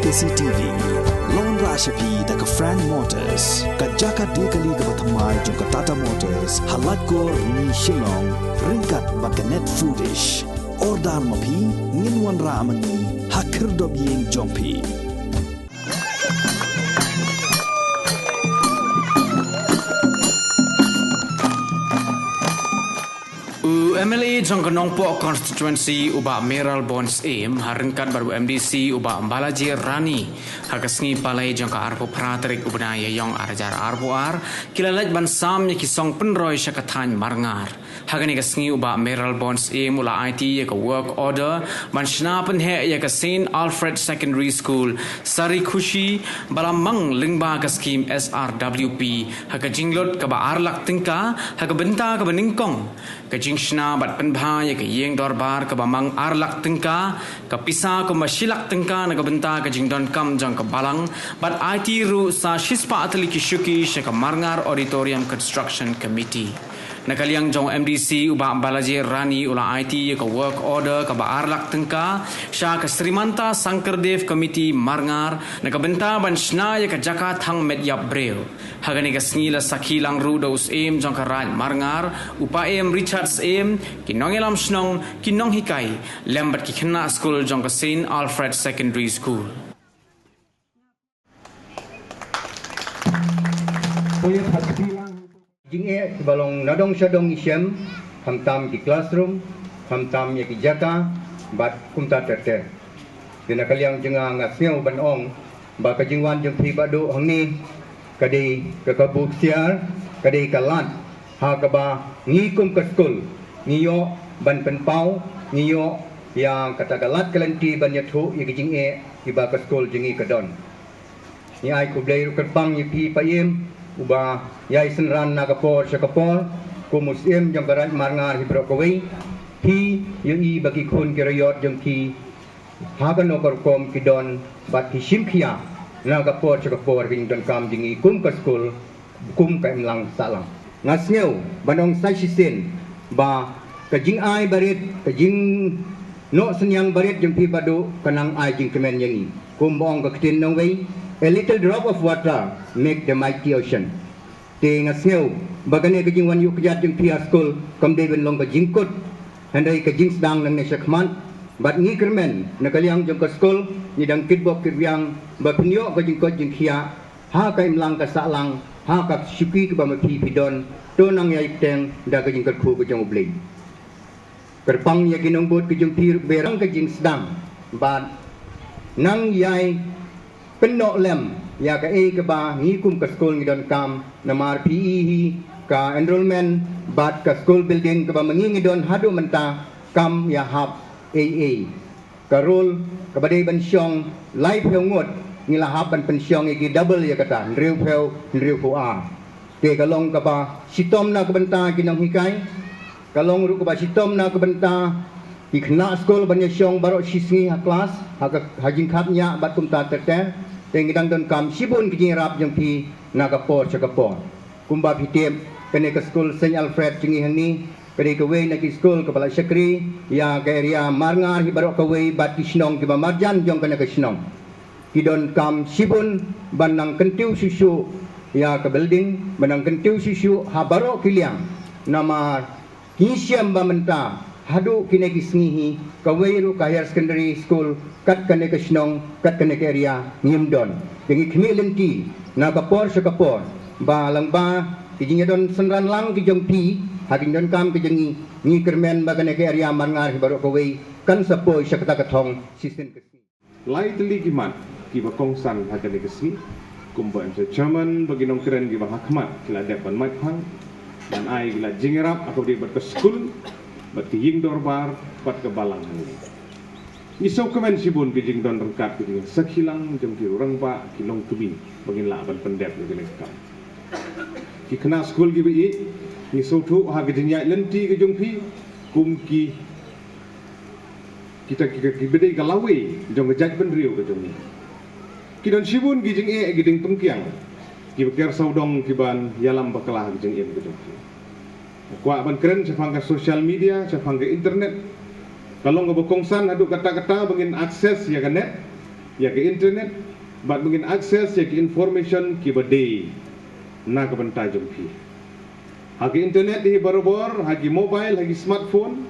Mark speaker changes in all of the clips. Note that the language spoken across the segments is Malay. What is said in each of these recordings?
Speaker 1: KCTV Lon Rashapi daga Frank Motors kajaka dekali ga bathamai jong Tata Motors halat ko ni Shillong ringkat bakanet foodish ordal mapi nginwan ramani hakir dob yeng jongpi
Speaker 2: MLA Jongkonongpo constituency uba Meral Bonds aim harengkat baru MDC uba Mbalaji Rani hagasngi palai jongka arpo praterik ubnaya yong arjar arpo ar kilalaj bansam ya kisong penroy syakathan marngar hagani gasngi uba Meral Bonds aim ula IT ya ka work order banshna penhe ya ka St Alfred Secondary School Sari Khushi balamang lingba ka scheme SRWP hagajinglot ka ba arlak tingka hagabenta ka beningkong kajingshna bat penbha ya ke yeng dorbar ke bamang arlak tengka ke pisa ke masilak tengka na ke benta ke jingdon kam jang ke balang bat IT ru sa shispa atli ki syuki syaka marngar auditorium construction committee nakaliang jong MDC uba Mbalaji Rani ula IT ya ke work order ke ba arlak tengka sya ke Srimanta Sankardev committee marngar na ke benta ban shna ya ke jakat hang medyap breu hagani ke snila sakilang ru dos aim jong ke raj marngar upa aim Richards aim kinong elam snong kinong hikai lembat ki khna school jong ke St Alfred Secondary School
Speaker 3: Jing balong nadong syadong isyam hamtam di classroom hamtam ya ki jaka bat kumta tete dina kaliang jenga ngasngeu ban ong ba ka jingwan jeng pri badu hangni kadi ka kabuk siar kadi kalat ha ka ba ngi kum ka skul ngiyo ban pen pau ngiyo yang kata galat kalenti ban yathu ya ki jing ki ba ka skul jengi kadon ni ai ku blai ru kerpang yi pi payem uba yai senran nakapor syakapor kumusiem jang karat marngar hibrokawai pi yui bagi kun kirayot jang ki hagan okor kom kidon bat hishim kia nakapor syakapor king don kam jingi kum ka skul kum ka imlang salang ngasngeu banong sai sisin ba kajing ai barit kajing no senyang barit jang pi badu kanang ai jing kemen yangi kum bong ka kitin nong wei. A little drop of water make the mighty ocean. Te ngasngeu bagane kajing wan yu kajat jeng pia school kam de ben long ka jingkut handai ka jing sedang nang nesakman bat ngi kermen nakaliang jeng ka school ni dang kitbok kirbiang ba pinyo ka jingkot jeng khia ha ka imlang ka salang ha ka syuki ka ba mapi pidon to nang yai teng da ka jingkot khu ka jeng ublei kerpang ya ginong bot ka jeng pir berang ka jing sedang bat nang yai penok lem ya ka ke ba ngikum ka school ngidon kam namar PE hi ka enrollment bat ka school building ka ba mangingidon hadu menta kam ya hab AA ka role ka badai ban syong live ngot ngila hab ban pensyong igi double ya kata nriu fu a te ka long ka ba sitom na ka benta kinong hikai ka long ru ka ba sitom na ka benta ikna school ban syong barok sisngi ha kelas ha hajing khatnya bat kum ta tete tengidang don kam sibun kijing rap jeng pi nakapor syakapor kumba pitip kene ke school St Alfred jingi hani kene ke wei nak school kepala syakri ya ke area marngar hi barok ke wei bat kisnong ki marjan jong kene ke snong kidon kam sibun banang kentiu susu ya ke building banang kentiu susu ha barok kiliang nama hisyam bamenta hadu kine kisngihi kawai ru ka higher secondary school kat kane kasnong kat kane ke area ngimdon dengi khmilenti na kapor syakapor ba lang ba kijing don senran lang ki jong pi haging don kam ki jengi ngi kermen ba kane ke area marngar baru kawai kan sapo syakata kathong sisen kesni
Speaker 4: lai teli kimat ki ba kongsan hagane kesni kumba MC chairman bagi nong keren ki ba hakmat kila depan mic hang dan ai kila jingerap atau di ber ke school bat ying dorbar pat ke balang ni iso kemen sibun ke jing don rengkat ke jing sakhilang jam ki orang ba kilong tubi bagin la ban pendep ke lekam ki kena school gi bi ni so thu ha ke jing ya lenti ke jong pi kum ki kita ki bedai ka lawe jong jaj ben riu ke jong ni ki don sibun gi jing gi ding pengkiang ki ker saudong ki ban yalam bakalah ke jing ke jong kuat ban keren cefang ke social media cefang ke internet kalau ngobokongsan adu kata-kata bangin akses ya kan net ya ke internet bat mungkin akses ya ke information ki bade na ka banta jumpi hagi internet hi barobor hagi mobile hagi smartphone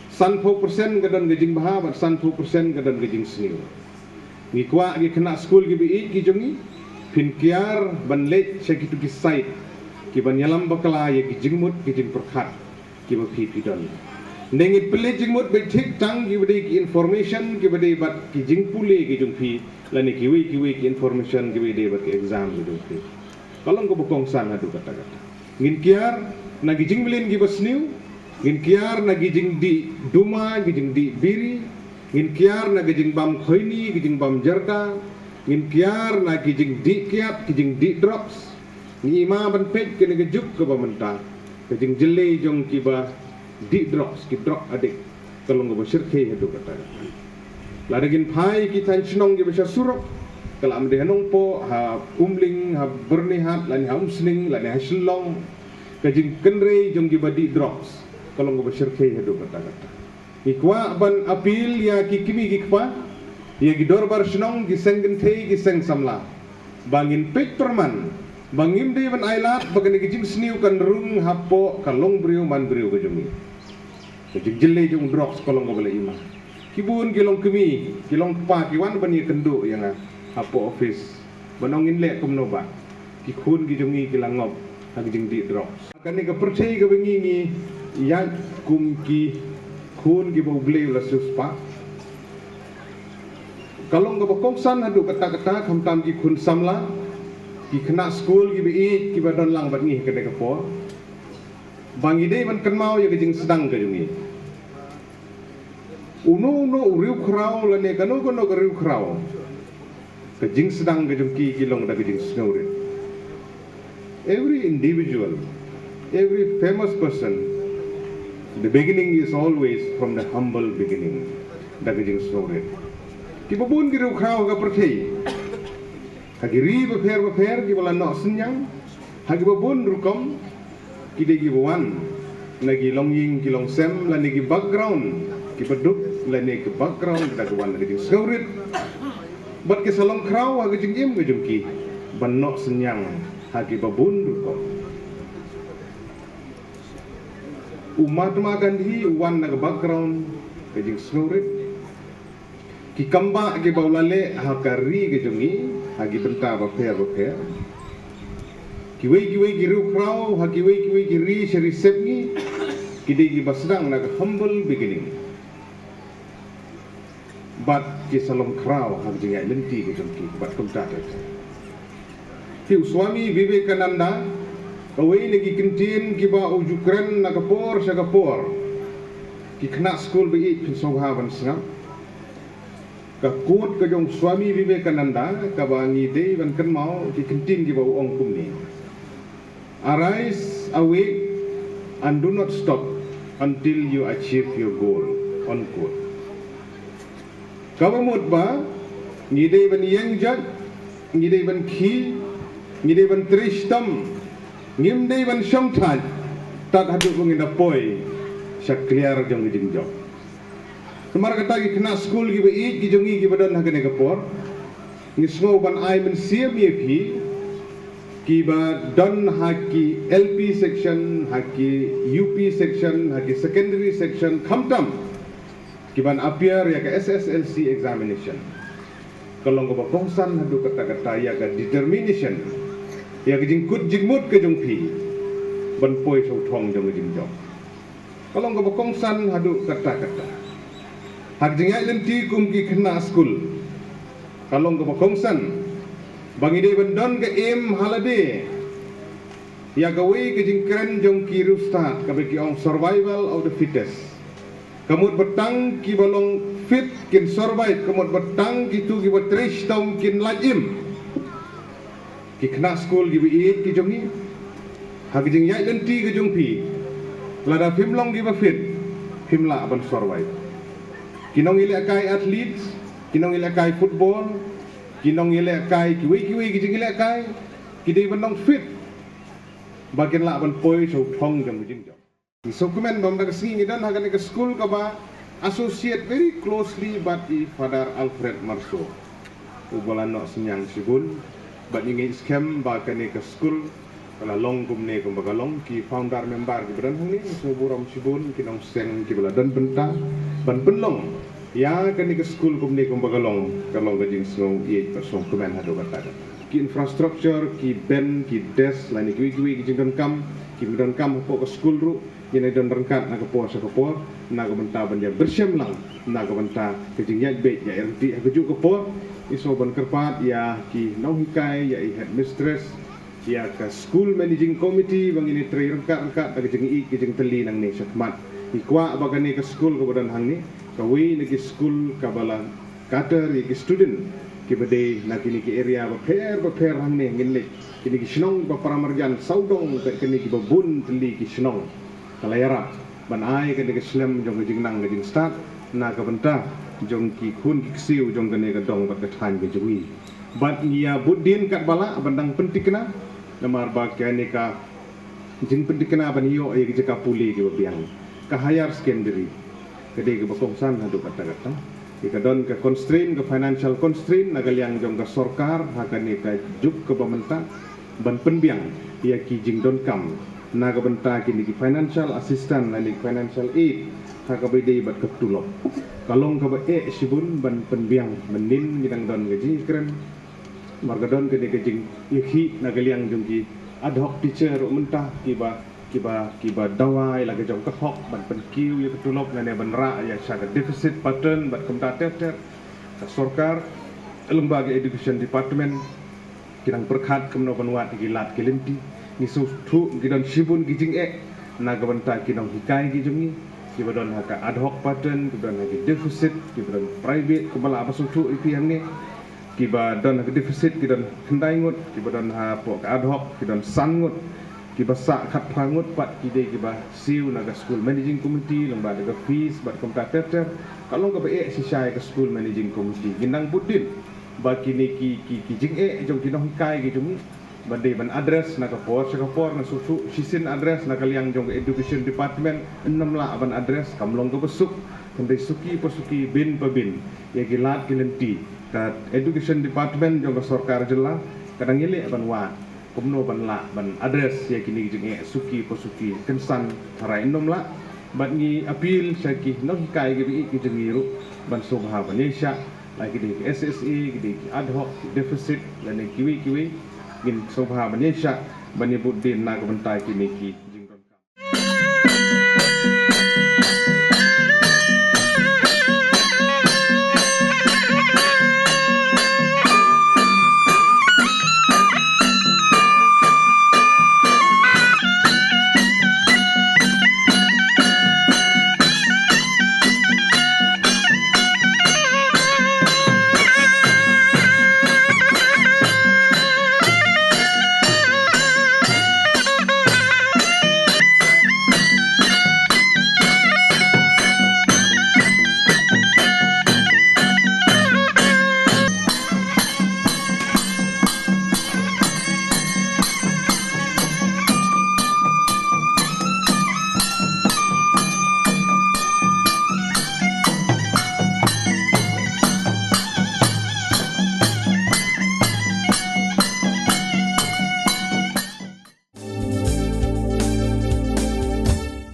Speaker 4: san 4% gadan gajing baha bat san 4% gadan gajing sniu ni kwa gi kena school gi bi ki jongi pin kiar ban let sekitu ki site ki ban yalam bakala ya ki jingmut ki jing perkhat ki ba pi pidon nengit pele jingmut be thik tang ki bade ki information ki bade bat ki jing pule ki jung pi lani ki we ki information ki bade bat ki exam ki jung pi kalong ko bokong san adu kata-kata ngin kiar na ki jing bilin ki basniu ngin kiar na ki jing di duma ki jing di biri ngin kiar na ki jing bam khoini ki jing bam jarda ngin kiar na ki jing di kiat ki jing di drops ni ma ban pet ke ne juk ke bamenta ke jing jelle jong ki ba di drops ki drop adik kalong go sirke hedu kata ladagin phai ki tan chnong ki bisa surok kalam de hanong po ha umling ha bernihat lan ha umsning lan ha shillong ke jing kenre jong ki ba di drops kalong go sirke hedu kata ikwa ban apil ya ki kimi ki kwa ya ki dorbar shnong ki sengen thei ki seng samla bangin pet perman bangim de ban ailat bagani ki jing sniu kan rung hapo kalong brio man brio ke jumi jing jelle jong drops kolong go bele ima kibun kilong kemi kilong pa ki wan bani kendo yang hapo office banongin le kum noba ki khun ki jongi ki langop hak jing di drops akan ni ke percaya ke bengi ni ya kum ki khun ki bau bleu la suspa kalong go bokongsan hadu kata-kata khamtam ki khun samla ki kena school ki bi ki badon lang bat ngi ke de ko bang ide ban kenmau ya ke jing sedang ke jongi uno uriu krau la ne kano riu krau ke jing sedang ke jong ki long da ke jing snore every individual every famous person the beginning is always from the humble beginning da ke jing snore ki babun ki riu krau ga perthei hagi ri befer ki bala no senyang hagi babun rukom ki de ki wan lagi longying ki long sem la ne ki background ki beduk la ne ki background da wan lagi jing snore bat ke salong krau hagi jing im ge jong ki ban no senyang hagi babun rukom umat Gandhi wan na background ke jing snore ki kamba ke baulale hakari ke jongi hagi benta ba fer ki wei ki riu krau hagi wei ki ri seri sepni ki de ki basdang na humble beginning bat ki salom krau hagi jingai lenti ke jongi bat kumta ki Swami Vivekananda awei ne ki kentin ki ba ujukran na kapor sagapor ki kena school bi pin sogha ban sngam ka kut ka jong Swami Vivekananda ka bangi de ban kan mau ki kentin ki bau ong kum ni arise awake and do not stop until you achieve your goal on quote ka mut ba ni de ban yang jat ni de ban khi ni de ban trishtam ngim de ban shamthan tak hadu ngin da poi sakliar jong jing jok Kemar kata ki kena school ki bei ki jongi ki badan hagane kapor ni smo ban ai men siam ye phi ki ba don haki LP section haki UP section haki secondary section khamtam ki ban appear ya ke SSLC examination kalong ko ba kongsan hadu kata-kata ya ke determination ya ke jingkut jingmut ke jong phi ban poi so thong jong jing jok kalong ko ba kongsan hadu kata-kata hak jingai lenti kum ki kena school kalong ko kongsan bangi de bandon ke im halade ya gawe ke jingkran jong ki rusta ka be ki on survival of the fittest kamut betang ki balong fit kin survive kamut betang ki tu ki betrish taum kin lajim ki kena school ki be ki jongi hak jingai lenti ke jong pi lada pimlong ki ba fit pimla ban survive kinong ile kai athletes kinong ile kai football kinong ile kai kiwi ki jing ile kai ki de ban fit bagian la ban poi so thong jam jing jok dokumen bam da singi dan hagan ke school ka ba associate very closely but Father Alfred Marso ubolan nok senyang sibun bat ingi scam ba kene ke school kala long kumne kum bagalong ki founder member ki beran huni so buram sibun ki nong seng ki bala dan benta ban penlong ya kene ke school kumne kum bagalong kalong gajing snow ye persong kemen hado bataga ki infrastructure ki ben ki des lain ki ki jingdon kam ki midon kam po ke school ru yen don rengkat na ke po sa ke po na ke benta ban dia bersyam lang na ke benta ke jing ya be ya RT ke ju ke po iso ban kerpat ya ki nong hikai ya headmistress ya ke school managing committee bang ini tri rengkat ke jing i ke jing teli nang ni sakmat ikwa bagani ke school ke badan hang ni ke wi ni ke school ka bala kader ki student ki bade na kini ki area ba pher hang ni ngin kini ki snong ba paramarjan saudong ke kini ki babun teli ki snong kalayara ban ai ke ke slam jong ke jing nang ke jing start na ka benta jong ki khun ki siu jong ke ne ke dong ba ke than be jui bat ngia budin kat bala bandang pentikna namar ba kene ka jing pentikna ban yo ye ke ka puli ke biang ka higher secondary kede ke bakongsan hadu kata-kata ke don ke constraint ke financial constraint nagaliang jong ke sorkar hakane ka juk ke pemerintah ban penbiang ya ki jing don kam na ka benta kini ki financial assistant lani financial aid ka bede bat ke tulok kalong ka ba sibun ban penbiang menin gidang don gaji keren margadon ke de jing ikhi nagaliang jong ki ad hoc teacher mentah kiba dawai lagi jong ke hok ban penkiu ya ketulok nane ban ra ya syaga deficit pattern bat kemta ter ka sorkar lembaga education department kirang perkhat kemno banwat gilat kelimti ni su thu gidon sibun gijing naga banta kinong hikai gijungi kiba don haka ad hoc pattern kiba don haka deficit kiba don private kemala apa su thu ipi yang ni kiba don haka deficit kiba don kendai ngut kiba don ha po ad hoc kiba don sangut kiba sak khat prangut pat kide kiba siu naga school managing committee lembaga daga fees bat komta ter kalong ka ba si syai ke school managing committee ginang budin ba kini ki jing jong kinong hikai gijungi bande ban address naga por na susu sisin address naga liang jong education department 6 la ban address kamlong ka besuk kendai suki bin pabin ya gilat kilenti ka education department jong sorkar jela kadang ile ban wa kumno ban la ban address ya kini jeng suki posuki kensan harai 6 la ban ni appeal saki no hikai gi ki jengiru ban sobha banesha lagi di SSE di ad hoc deficit dan kiwi gin sobha banesha ban ni budin na ka bantai kini ki